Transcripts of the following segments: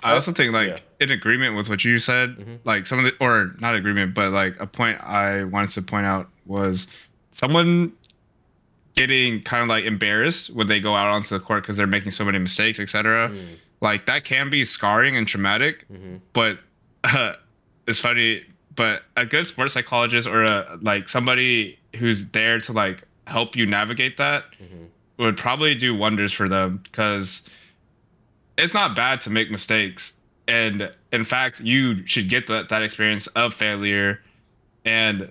I also think Yeah. like in agreement with what you said, Hmm. like some of the or not agreement, but like a point I wanted to point out was someone getting kind of like embarrassed when they go out onto the court because they're making so many mistakes, etc. Mm. Like that can be scarring and traumatic, Hmm. but uh, it's funny. But a good sports psychologist or a like somebody who's there to like help you navigate that Hmm. would probably do wonders for them because it's not bad to make mistakes. And in fact, you should get that experience of failure. And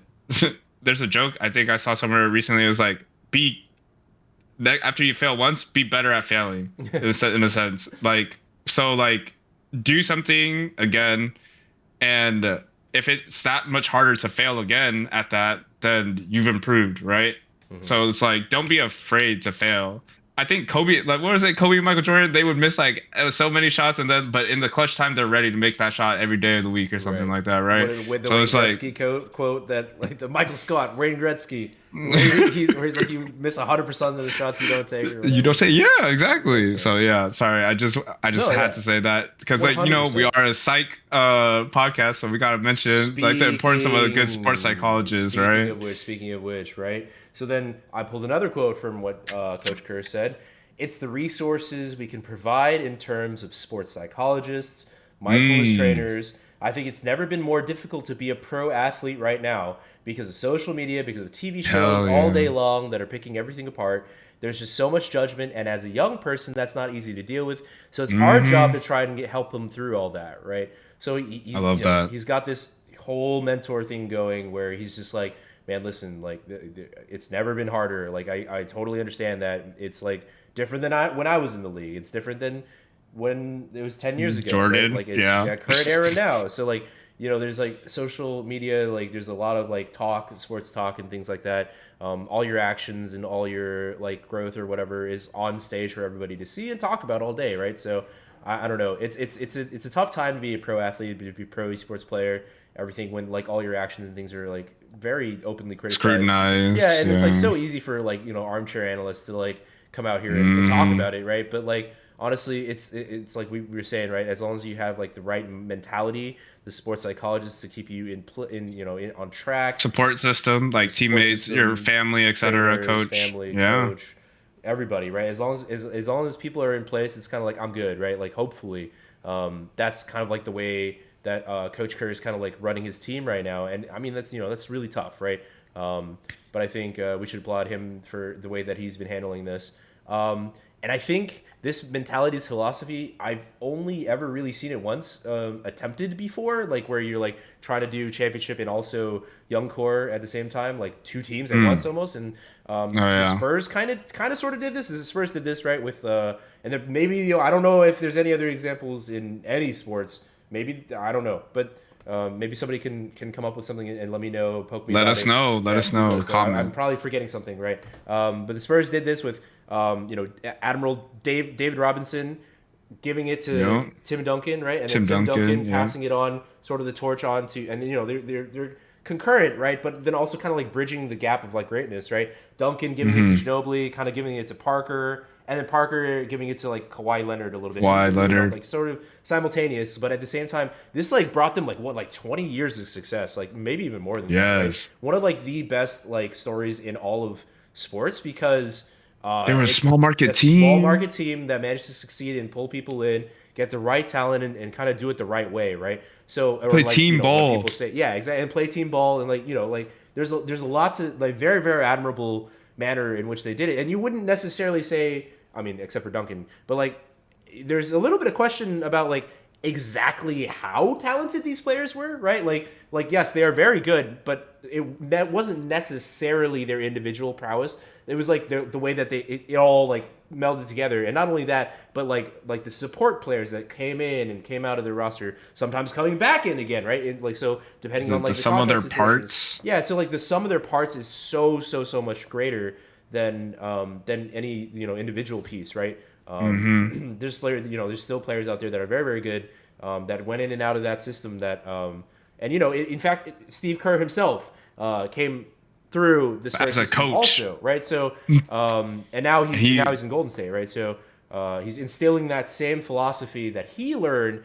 there's a joke I think I saw somewhere recently. It was like, be after you fail once, be better at failing in a sense. Like, so like do something again. And if it's that much harder to fail again at that, then you've improved, right? Hmm. So it's like, don't be afraid to fail. I think Kobe, like, what was it? Kobe and Michael Jordan, they would miss like so many shots, and then, but in the clutch time, they're ready to make that shot every day of the week or something Right. like that, right? With the So Wayne it's like, Gretzky quote that like the Michael Scott Wayne Gretzky where he's like you miss 100% of the shots you don't take or you don't whatever. say, yeah, Yeah. exactly. So So yeah, sorry, I just no, had yeah, to say that because one like hundred we percent. are a psych podcast, so we gotta mention like the importance of a good sports psychologist, right? Speaking of which, right? So then I pulled another quote from what Coach Kerr said. It's the resources we can provide in terms of sports psychologists, mindfulness Mm, trainers. I think it's never been more difficult to be a pro athlete right now because of social media, because of TV shows hell all yeah. day long that are picking everything apart. There's just so much judgment, and as a young person, that's not easy to deal with. So it's our job to Hmm. try and help them through all that, right? So I he's love that. he's got this whole mentor thing going where he's just like, man, listen, like it's never been harder. Like I totally understand that it's like different than when I was in the league. It's different than when it was 10 years ago, right? Jordan, Like it's yeah. yeah, current era now. So like there's like social media, like there's a lot of like talk, sports talk, and things like that. All your actions and all your like growth or whatever is on stage for everybody to see and talk about all day, right? So I don't know. It's a tough time to be a pro athlete, to be a pro esports player. Everything when like all your actions and things are like very openly criticized. Yeah, Scrutinized, and it's like yeah. so easy for like armchair analysts to like come out here and talk Hmm. about it, right? But like honestly, it's like we were saying, right? As long as you have like the right mentality, the sports psychologists to keep you on track, Support system, the like support teammates, your system, family, etc., trainers, coach. family, Yeah. coach, everybody, right? As long as people are in place, it's kind of like I'm good, right? Like hopefully, that's kind of like the way that Coach Kerr is kind of like running his team right now, and I mean that's really tough, right? But I think we should applaud him for the way that he's been handling this. And I think this mentality, this philosophy, I've only ever really seen it once attempted before, like where you're like trying to do championship and also young core at the same time, like two teams at once Mm. almost. And Oh the yeah. Spurs kind of sort of did this. The Spurs did this right with, and then maybe I don't know if there's any other examples in any sports. Maybe I don't know, but maybe somebody can come up with something and let me know, poke me Let about us it. know. Let Yeah, us please let know. us know. I'm Comment. probably forgetting something, right? But the Spurs did this with, Admiral David Robinson giving it You to know, Tim Duncan, right? And then Tim Tim Duncan. Duncan Yeah. passing it on, sort of the torch on to, and they're concurrent, right? But then also kind of like bridging the gap of like greatness, right? Duncan giving it to Mm-hmm. Ginobili, kind of giving it to Parker, and then Parker giving it to like Kawhi Leonard a little bit, Kawhi like Leonard. sort of simultaneous. But at the same time, this like brought them like what, like 20 years of success, like maybe even more than that, right? Yes. One of like the best like stories in all of sports because They were a it's small market that small team. market team that managed to succeed and pull people in, get the right talent, and kind of do it the right way, right? So, or Play like team when ball. people say, yeah, exactly, and play team ball, and like like there's a lot to like very very admirable manner in which they did it, and you wouldn't necessarily say, I mean, except for Duncan, but like there's a little bit of question about like exactly how talented these players were, right? Like yes, they are very good, but that wasn't necessarily their individual prowess. It was like the way that it all like melded together, and not only that, but like the support players that came in and came out of their roster, sometimes coming back in again, right? Like so, depending on The like the sum of contract their situations, parts. yeah. So like the sum of their parts is so much greater than any individual piece, right? Mm-hmm. There's players, there's still players out there that are very, very good that went in and out of that system. And in fact, Steve Kerr himself came through the Spurs As a system coach, also, right? So, and now he's he in Golden State, right? So he's instilling that same philosophy that he learned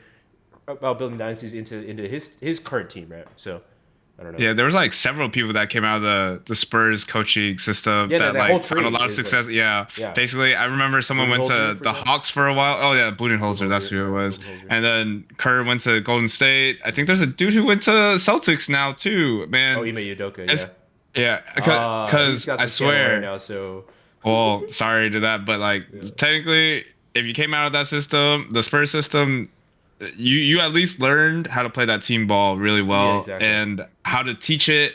about building dynasties into his current team, right? So I don't know. Yeah, there was like several people that came out of the Spurs coaching system Yeah, that that whole like found a tree lot of is like success. Yeah, yeah, basically, I remember someone went Budenholzer, to for the example. Hawks for a while. Oh yeah, Budenholzer, that's Budenholzer, who it yeah, was. Budenholzer. And then Kerr went to Golden State. I think there's a dude who went to Celtics now too. Oh, Man, Ime Udoka, it's yeah. yeah, He's because got I some scandal right swear. now, so Well, sorry to that, but like yeah. technically, if you came out of that system, the Spurs system, you at least learned how to play that team ball really Yeah, well exactly. and how to teach it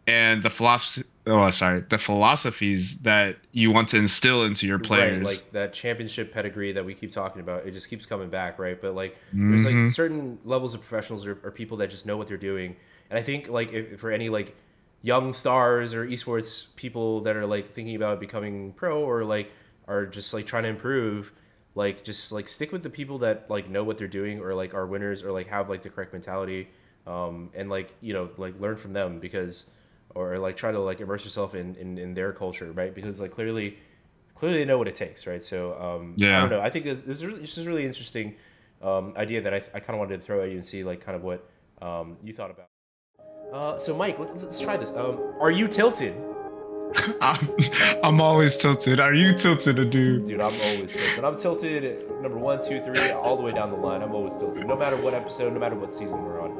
and the philosophy. Oh, sorry, the philosophies that you want to instill into your Right, players. like that championship pedigree that we keep talking about, it just keeps coming back, right? But like, there's like Hmm. certain levels of professionals or people that just know what they're doing, and I think like if, for any like young stars or esports people that are like thinking about becoming pro or like are just like trying to improve, like just like stick with the people that like know what they're doing or like are winners or like have like the correct mentality, and like like learn from them because or like try to like immerse yourself in their culture, right? Because like clearly they know what it takes, right? So I don't Yeah. know. I think this is it's just really interesting idea that I kind of wanted to throw at you and see like kind of what you thought about. So Mike, let's try this. Are you tilted? I'm, I'm always tilted. Are you tilted, dude? Dude, I'm always tilted. I'm tilted number one, two, three, all the way down the line. I'm always tilted. No matter what episode, no matter what season we're on.